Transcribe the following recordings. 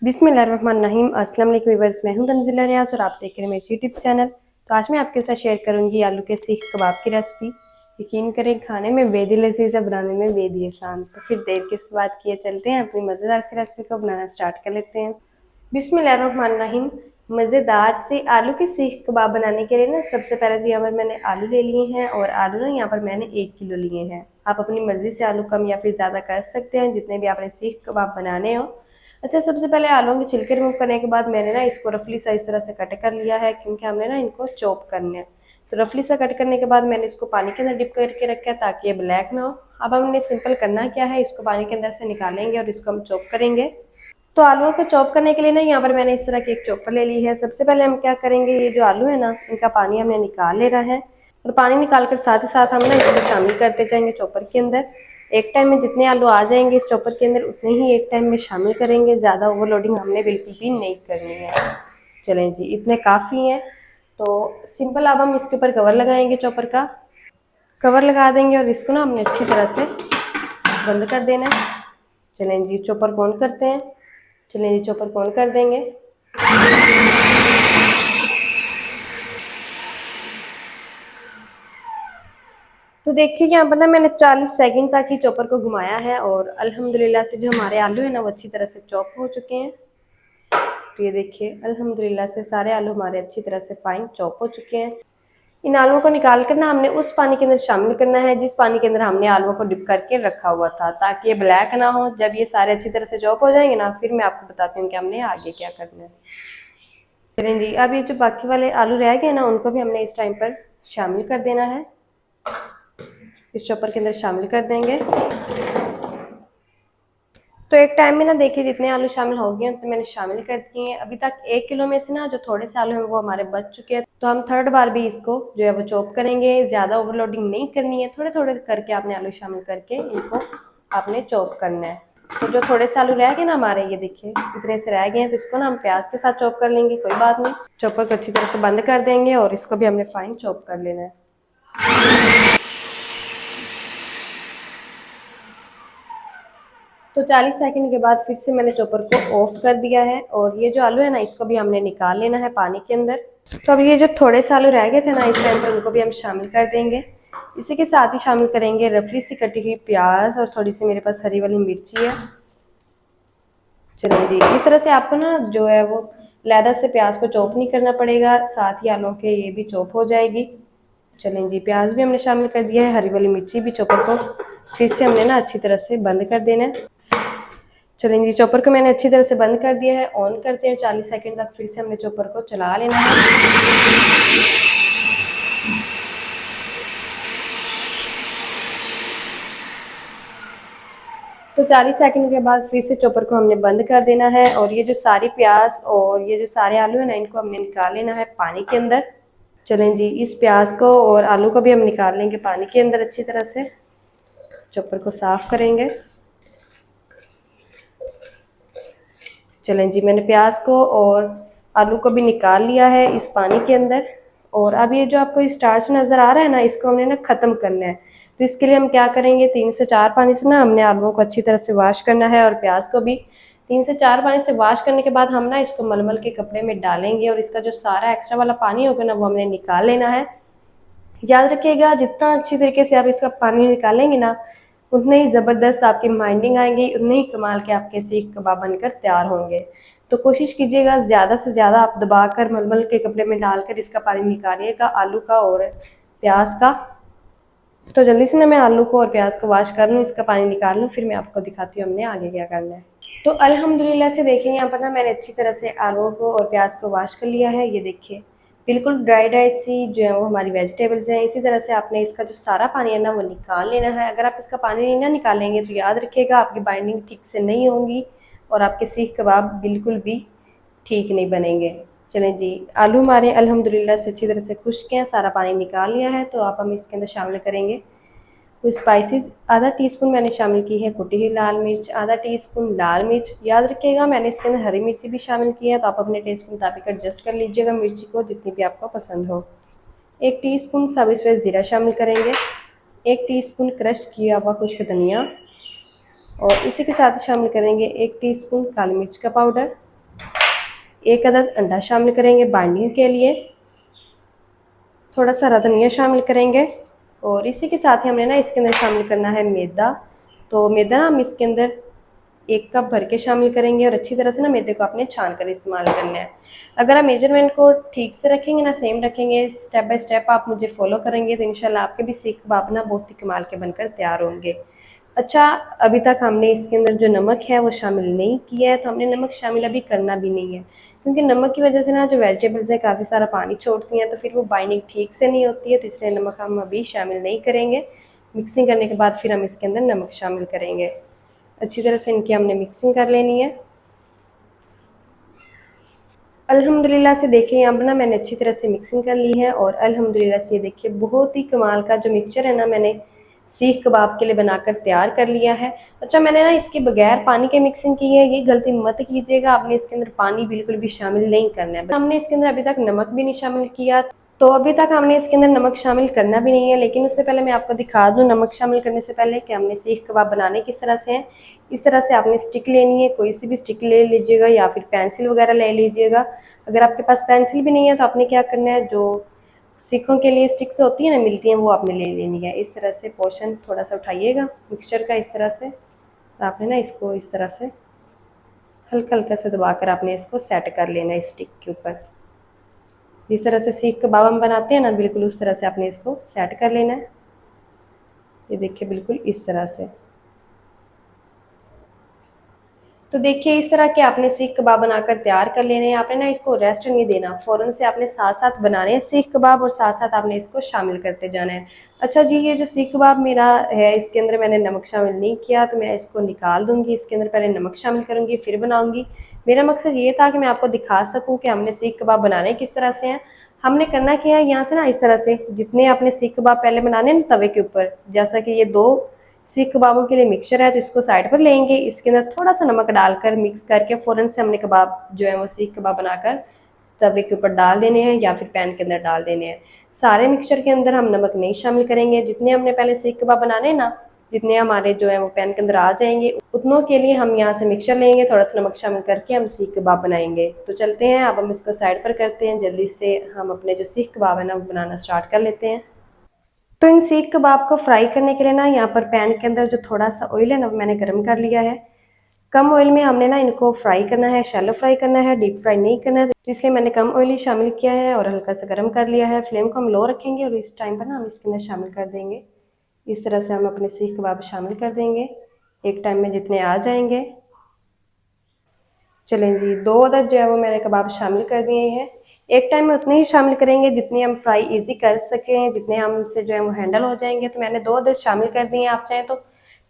बिस्मिल्लाहिर्रहमानिर्रहीम। अस्सलाम वालेकुम व्यूअर्स, मैं हूं तंजीला रियाज और आप देख रहे हैं मेरे यूट्यूब चैनल। तो आज मैं आपके साथ शेयर करूंगी आलू के सीख कबाब की रेसिपी। यकीन करें, खाने में बेहद लजीज है, बनाने में बेहद आसान। तो फिर देर किस बात की है, चलते हैं अपनी मज़ेदार सी रेसिपी को बनाना स्टार्ट कर लेते हैं। बिस्मिल्लाहिर्रहमानिर्रहीम। मज़ेदार से आलू के सीख कबाब बनाने के लिए ना सबसे पहले तो यहाँ पर मैंने आलू ले लिए हैं और आलू ना यहाँ पर मैंने 1 किलो लिए हैं। आप अपनी मर्ज़ी से आलू कम या फिर ज़्यादा कर सकते हैं जितने भी आपने सीख कबाब बनाने हो। अच्छा, सबसे पहले आलूओं के छिलके रिमूव करने के बाद मैंने ना इसको रफली सा इस तरह से कट कर लिया है, क्योंकि हमने ना इनको चॉप करना है। तो रफली सा कट करने के बाद मैंने इसको पानी के अंदर डिप करके रखा है ताकि ये ब्लैक ना हो। अब हमने सिंपल करना क्या है, इसको पानी के अंदर से निकालेंगे और इसको हम चॉप करेंगे। तो आलूओं को चॉप करने के लिए ना यहाँ पर मैंने इस तरह की एक चॉपर ले ली है। सबसे पहले हम क्या करेंगे, ये जो आलू है ना, इनका पानी हमने निकाल लेना है और पानी निकाल कर साथ ही साथ हम ना इसको शामिल करते जाएंगे चॉपर के अंदर। एक टाइम में जितने आलू आ जाएंगे इस चॉपर के अंदर उतने ही एक टाइम में शामिल करेंगे। ज़्यादा ओवरलोडिंग हमने बिल्कुल भी नहीं करनी है। चलें जी, इतने काफ़ी हैं। तो सिंपल अब हम इसके ऊपर कवर लगाएंगे, चॉपर का कवर लगा देंगे और इसको ना हमने अच्छी तरह से बंद कर देना है। चलें जी, चॉपर को ऑन करते हैं। चलें जी, चॉपर को ऑन कर देंगे। तो देखिए, यहाँ पर ना मैंने 40 सेकंड तक ही चॉपर को घुमाया है और अल्हम्दुलिल्लाह से जो हमारे आलू है ना वो अच्छी तरह से चॉप हो चुके हैं। तो ये देखिए, अल्हम्दुलिल्लाह से सारे आलू हमारे अच्छी तरह से फाइन चॉप हो चुके हैं। इन आलूओं को निकाल कर ना हमने उस पानी के अंदर शामिल करना है जिस पानी के अंदर हमने आलूओं को डिप करके रखा हुआ था, ताकि ये ब्लैक ना हो। जब ये सारे अच्छी तरह से चॉप हो जाएंगे ना, फिर मैं आपको बताती हूँ कि हमने आगे क्या करना है। चलें जी, अब ये जो बाकी वाले आलू रह गए ना, उनको भी हमने इस टाइम पर शामिल कर देना है। इस चॉपर के अंदर शामिल कर देंगे। तो एक टाइम में ना देखिए, जितने आलू शामिल हो गए हैं तो मैंने शामिल कर दिए हैं। अभी तक 1 किलो में से ना जो थोड़े से आलू हैं वो हमारे बच चुके हैं। तो हम थर्ड बार भी इसको जो है वो चॉप करेंगे। ज़्यादा ओवरलोडिंग नहीं करनी है, थोड़े थोड़े करके आपने आलू शामिल करके इनको आपने चॉप करना है। तो जो थोड़े से आलू रह गए ना हमारे, ये देखिए इतने से रह गए हैं, तो इसको ना हम प्याज के साथ चॉप कर लेंगे, कोई बात नहीं। चॉपर को अच्छी तरह से बंद कर देंगे और इसको भी हमने फाइन चॉप कर लेना है। तो 40 सेकंड के बाद फिर से मैंने चॉपर को ऑफ कर दिया है और ये जो आलू है ना, इसको भी हमने निकाल लेना है पानी के अंदर। तो अब ये जो थोड़े से आलू रह गए थे ना, इस टाइम पर उनको भी हम शामिल कर देंगे। इसी के साथ ही शामिल करेंगे रफली सी कटी हुई प्याज और थोड़ी सी मेरे पास हरी वाली मिर्ची है। चलिए जी, इस तरह से आपको ना जो है वो लहदा से प्याज को चॉप नहीं करना पड़ेगा, साथ ही आलू के ये भी चॉप हो जाएगी। चलें जी, प्याज भी हमने शामिल कर दिया है, हरी वाली मिर्ची भी। चॉपर को फिर से हमने ना अच्छी तरह से बंद कर देना है। चलें जी, चॉपर को मैंने अच्छी तरह से बंद कर दिया है। ऑन करते हैं, 40 सेकंड तक फिर से हमने चॉपर को चला लेना है। तो 40 सेकंड के बाद फिर से चॉपर को हमने बंद कर देना है और ये जो सारी प्याज और ये जो सारे आलू है ना, इनको हमने निकाल लेना है पानी के अंदर। चलें जी, इस प्याज को और आलू को भी हम निकाल लेंगे पानी के अंदर अच्छी तरह से। चॉपर को साफ करेंगे। चलें जी, मैंने प्याज को और आलू को भी निकाल लिया है इस पानी के अंदर। और अब ये जो आपको स्टार्च नज़र आ रहा है ना, इसको हमने ना ख़त्म करना है। तो इसके लिए हम क्या करेंगे, 3 से 4 पानी से ना हमने आलूओं को अच्छी तरह से वॉश करना है और प्याज को भी 3 से 4 पानी से वॉश करने के बाद हम ना इसको मलमल के कपड़े में डालेंगे और इसका जो सारा एक्स्ट्रा वाला पानी होगा ना, वो हमने निकाल लेना है। याद रखिएगा, जितना अच्छी तरीके से आप इसका पानी निकालेंगे ना, उतने ही ज़बरदस्त आपकी माइंडिंग आएंगी, उतने ही कमाल के आपके सीख कबाब बनकर तैयार होंगे। तो कोशिश कीजिएगा ज़्यादा से ज़्यादा आप दबाकर मलमल के कपड़े में डालकर इसका पानी निकालिएगा, आलू का और प्याज का। तो जल्दी से ना मैं आलू को और प्याज को वॉश कर लूँ, इसका पानी निकाल लूँ, फिर मैं आपको दिखाती हूँ हमने आगे क्या करना है। तो अल्हम्दुलिल्लाह से देखिए, यहाँ पर ना मैंने अच्छी तरह से आलूओं को और प्याज को वॉश कर लिया है। ये देखिए, बिल्कुल ड्राई ड्राई सी जो है वो हमारी वेजिटेबल्स हैं। इसी तरह से आपने इसका जो सारा पानी है ना वो निकाल लेना है। अगर आप इसका पानी नहीं ना निकालेंगे तो याद रखिएगा आपकी बाइंडिंग ठीक से नहीं होंगी और आपके सीख कबाब बिल्कुल भी ठीक नहीं बनेंगे। चलें जी, आलू हमारे अल्हम्दुलिल्लाह से अच्छी तरह से खुश्क हैं, सारा पानी निकाल लिया है। तो आप हम इसके अंदर शामिल करेंगे कुछ स्पाइसेस। आधा टीस्पून मैंने शामिल की है कुटी हुई लाल मिर्च, आधा टीस्पून लाल मिर्च। याद रखिएगा मैंने इसके अंदर हरी मिर्ची भी शामिल की है, तो आप अपने टेस्ट के मुताबिक एडजस्ट कर लीजिएगा मिर्ची को, जितनी भी आपको पसंद हो। 1 टीस्पून सब्ज़ सफ़ेद ज़ीरा शामिल करेंगे, 1 टीस्पून क्रश किया हुआ खुश्क धनिया और इसी के साथ शामिल करेंगे 1 टीस्पून काली मिर्च का पाउडर। 1 अदद अंडा शामिल करेंगे बाइंडिंग के लिए, थोड़ा सा हरा धनिया शामिल करेंगे और इसी के साथ ही हमने ना इसके अंदर शामिल करना है मैदा। तो मैदा ना हम इसके अंदर 1 कप भर के शामिल करेंगे और अच्छी तरह से ना मैदे को आपने छान कर इस्तेमाल करना है। अगर आप मेजरमेंट को ठीक से रखेंगे ना, सेम रखेंगे, स्टेप बाय स्टेप आप मुझे फॉलो करेंगे, तो इंशाल्लाह आपके भी सीख कबाब ना बहुत ही कमाल के बनकर तैयार होंगे। अच्छा, अभी तक हमने इसके अंदर जो नमक है वो शामिल नहीं किया है, तो हमने नमक शामिल अभी करना भी नहीं है, क्योंकि नमक की वजह से ना जो वेजिटेबल्स है काफ़ी सारा पानी छोड़ती हैं, तो फिर वो बाइंडिंग ठीक से नहीं होती है, तो इसलिए नमक हम अभी शामिल नहीं करेंगे। मिक्सिंग करने के बाद फिर हम इसके अंदर नमक शामिल करेंगे। अच्छी तरह से इनकी हमने मिक्सिंग कर लेनी है। अल्हम्दुलिल्लाह से देखिए यहाँ पर ना मैंने अच्छी तरह से मिक्सिंग कर ली है और अल्हम्दुलिल्लाह से ये देखिए बहुत ही कमाल का जो मिक्सचर है ना मैंने सीख कबाब के लिए बनाकर तैयार कर लिया है। अच्छा, मैंने ना इसके बगैर पानी के मिक्सिंग की है, ये गलती मत कीजिएगा, आपने इसके अंदर पानी बिल्कुल भी शामिल नहीं करना है। हमने इसके अंदर अभी तक नमक भी नहीं शामिल किया, तो अभी तक हमने इसके अंदर नमक शामिल करना भी नहीं है। लेकिन उससे पहले मैं आपको दिखा दूँ नमक शामिल करने से पहले कि हमने सीख कबाब बनाने किस तरह से हैं। इस तरह से आपने स्टिक लेनी है, कोई सी भी स्टिक ले लीजिएगा या फिर पेंसिल वगैरह ले लीजिएगा। अगर आपके पास पेंसिल भी नहीं है तो आपने क्या करना है, जो सीखों के लिए स्टिक्स होती है ना, मिलती हैं, वो आपने ले लेनी है। इस तरह से पोर्शन थोड़ा सा उठाइएगा मिक्सचर का, इस तरह से तो आपने ना इसको इस तरह से हल्का हल्का से दबाकर आपने इसको सेट कर लेना है स्टिक के ऊपर। जिस तरह से सीख कबाब हम बनाते हैं ना, बिल्कुल उस तरह से आपने इसको सेट कर लेना है। ये देखिए बिल्कुल इस तरह से। तो देखिए इस तरह के आपने सीख कबाब बनाकर तैयार कर लेने हैं। आपने ना इसको रेस्ट नहीं देना, फ़ौरन से आपने साथ साथ बनाने हैं सीख कबाब और साथ साथ आपने इसको शामिल करते जाना है। अच्छा जी, ये जो सीख कबाब मेरा है इसके अंदर मैंने नमक शामिल नहीं किया, तो मैं इसको निकाल दूंगी। इसके अंदर पहले नमक शामिल करूंगी फिर बनाऊंगी। मेरा मकसद ये था कि मैं आपको दिखा सकूँ कि हमने सीख कबाब बनाने किस तरह से हैं। हमने करना क्या है, यहाँ से ना इस तरह से जितने आपने सीख कबाब पहले बनाने हैं तवे के ऊपर, जैसा कि ये 2 सीख कबाबों के लिए मिक्सचर है, तो इसको साइड पर लेंगे। इसके अंदर थोड़ा सा नमक डालकर मिक्स करके फ़ौरन से हमने कबाब जो है वो सीख कबाब बनाकर तवे के ऊपर डाल देने हैं या फिर पैन के अंदर डाल देने हैं। सारे मिक्सचर के अंदर हम नमक नहीं शामिल करेंगे। जितने हमने पहले सीख कबाब बनाने हैं ना, जितने हमारे जो है वो पैन के अंदर आ जाएंगे, उतनों के लिए हम यहाँ से मिक्सचर लेंगे, थोड़ा सा नमक शामिल करके हम सीख कबाब बनाएंगे। तो चलते हैं, अब हम इसको साइड पर करते हैं, जल्दी से हम अपने जो सीख कबाब है ना वो बनाना स्टार्ट कर लेते हैं। तो इन सीख कबाब को फ्राई करने के लिए ना यहाँ पर पैन के अंदर जो थोड़ा सा ऑयल है ना वो मैंने गर्म कर लिया है। कम ऑयल में हमने ना इनको फ्राई करना है, शैलो फ्राई करना है, डीप फ्राई नहीं करना है, तो इसलिए मैंने कम ऑयल ही शामिल किया है और हल्का सा गर्म कर लिया है। फ्लेम को हम लो रखेंगे और इस टाइम पर ना हम इसके अंदर शामिल कर देंगे। इस तरह से हम अपने सीख कबाब शामिल कर देंगे एक टाइम में जितने आ जाएंगे। चलें जी, 2 अदद जो है वो मैंने कबाब शामिल कर दिए हैं। एक टाइम में उतने ही शामिल करेंगे जितने हम फ्राई इजी कर सकें, जितने हमसे जो है वो हैंडल हो जाएंगे। तो मैंने 2 अदद शामिल कर दिए हैं। आप चाहें तो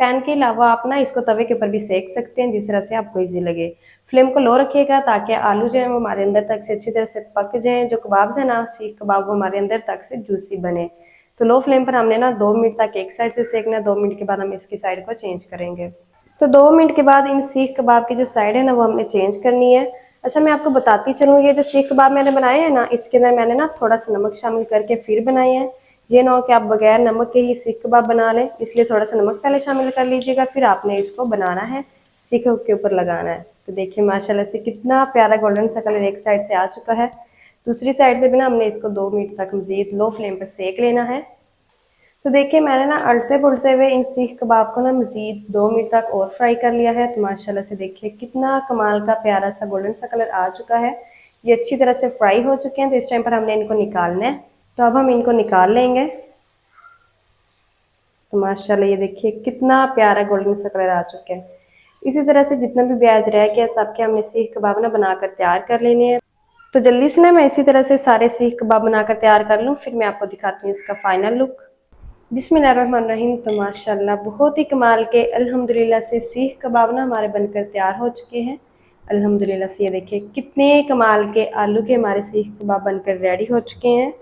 पैन के अलावा आप ना इसको तवे के ऊपर भी सेक सकते हैं, जिस तरह से आपको ईजी लगे। फ्लेम को लो रखिएगा ताकि आलू जो है वो हमारे अंदर तक से अच्छी तरह से पक जाएँ। जो कबाब्स हैं ना सीख कबाब, वो हमारे अंदर तक से जूसी बने। तो लो फ्लेम पर हमने ना 2 मिनट तक एक साइड से सेकना है। 2 मिनट के बाद हम इसकी साइड को चेंज करेंगे। तो 2 मिनट के बाद इन सीख कबाब की जो साइड है ना वो हमने चेंज करनी है। अच्छा, मैं आपको बताती चलूँ, ये जो सीख कबाब मैंने बनाए हैं ना, इसके अंदर मैंने ना थोड़ा सा नमक शामिल करके फिर बनाए हैं। ये ना हो कि आप बगैर नमक के ही सीख कबाब बना लें, इसलिए थोड़ा सा नमक पहले शामिल कर लीजिएगा, फिर आपने इसको बनाना है, सीखों के ऊपर लगाना है। तो देखिए माशाल्लाह से कितना प्यारा गोल्डन सा कलर एक साइड से आ चुका है। दूसरी साइड से भी ना हमने इसको 2 मिनट तक मज़ीद लो फ्लेम पर सेक लेना है। तो देखिए मैंने ना अड़ते पुलते हुए इन सीख कबाब को ना मज़ीद 2 मिनट तक और फ्राई कर लिया है। तो माशाल्लाह से देखिए कितना कमाल का प्यारा सा गोल्डन सा कलर आ चुका है। ये अच्छी तरह से फ्राई हो चुके हैं, तो इस टाइम पर हमने इनको निकालना है। तो अब हम इनको निकाल लेंगे। तो माशाल्लाह ये देखिए कितना प्यारा गोल्डन सा कलर आ चुका है। इसी तरह से जितना भी ब्याज रह गया सबके हमने सीख कबाब ना बनाकर तैयार कर लेने हैं। तो जल्दी से ना मैं इसी तरह से सारे सीख कबाब बनाकर तैयार कर लूँ, फिर मैं आपको दिखाती हूँ इसका फाइनल लुक। बिस्मिल्लाहिर्रहमानिर्रहीम। तो माशाल्लाह बहुत ही कमाल के अल्हम्दुलिल्लाह से सीख कबाब ना हमारे बनकर तैयार हो चुके हैं। अल्हम्दुलिल्लाह से ये देखिए कितने कमाल के आलू के हमारे सीख कबाब बनकर रेडी हो चुके हैं।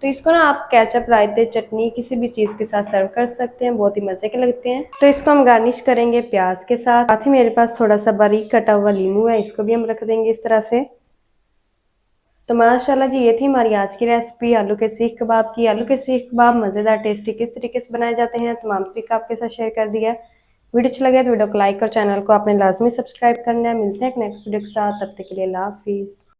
तो इसको ना आप केचप, रायते, चटनी किसी भी चीज़ के साथ सर्व कर सकते हैं, बहुत ही मज़े के लगते हैं। तो इसको हम गार्निश करेंगे प्याज के साथ ही मेरे पास थोड़ा सा बारीक कटा हुआ नींबू है, इसको भी हम रख देंगे इस तरह से। तो माशाल्लाह जी, ये थी हमारी आज की रेसिपी आलू के सीख कबाब की। आलू के सीख कबाब मज़ेदार टेस्टी किस तरीके से बनाए जाते हैं तमाम तरीका आपके साथ शेयर कर दिया। वीडियो अच्छा लगे तो वीडियो को लाइक और चैनल को आपने लाजमी सब्सक्राइब करना है। मिलते हैं एक नेक्स्ट वीडियो के साथ, तब तक के लिए अल्लाह हाफिज़।